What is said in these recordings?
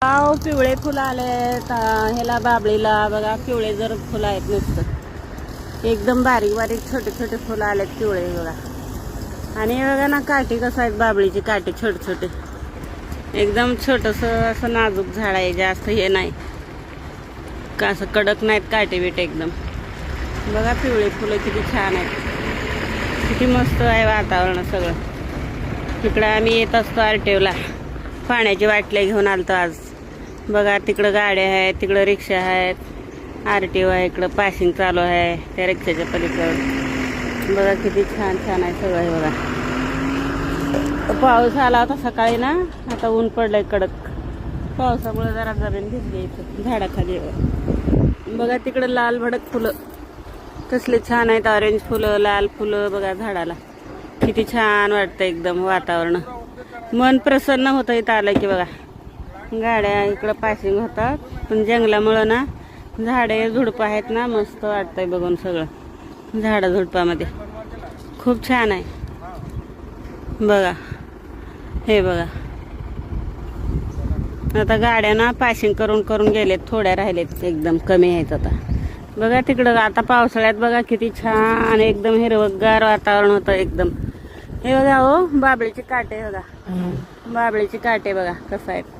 पिवळे फुलं आलेत ह्याला बाबळीला बघा पिवळे जर फुलं आहेत नुसतं एकदम बारीक बारीक छोटे छोटे फुलं आलेत पिवळे बघा. आणि बघा ना काठी कसं आहेत बाबळीची काठी छोटे छोटे एकदम छोटंसं असं नाजूक झाड आहे जास्त हे नाही का असं कडक नाहीत काटे बिटे एकदम. बघा पिवळे फुलं किती छान आहेत किती मस्त आहे वातावरण सगळं. तिकडं आम्ही येत असतो आरटीओला पाण्याची बाटल्या घेऊन आलतो आज. बघा तिकडं गाड्या आहेत तिकडं रिक्षा आहेत आरटीओ आहे इकडं पासिंग चालू आहे त्या रिक्षाच्या पलीकडं. बघा किती छान छान आहे सगळं. हे बघा पाऊस आला होता सकाळी ना आता ऊन पडलंय कडक. पावसामुळे जरा जमीन भिजली इथं झाडाखाली. बघा तिकडं लाल भडक फुलं कसले छान आहेत ऑरेंज फुलं लाल फुलं बघा झाडाला किती छान वाटतं एकदम वातावरण. मन प्रसन्न होतं इथं आलं की बघा. गाड्या इकडं पासिंग होतात पण जंगलामुळं ना झाडे झुडपं आहेत ना मस्त वाटतंय बघून सगळं झाडं झुडपामध्ये खूप छान आहे. बघा हे बघा आता गाड्या ना पासिंग करून करून गेलेत थोड्या राहिलेत एकदम कमी आहेत आता. बघा तिकडं आता पावसाळ्यात बघा किती छान एकदम हिरवगार वातावरण होतं एकदम. हे बघा हो बाबळीचे काटे बघा बाबळीचे काटे बघा कसं आहेत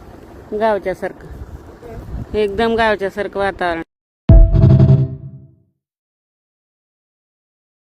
गावच्या सारखं एकदम गावच्या सारखं वातावरण.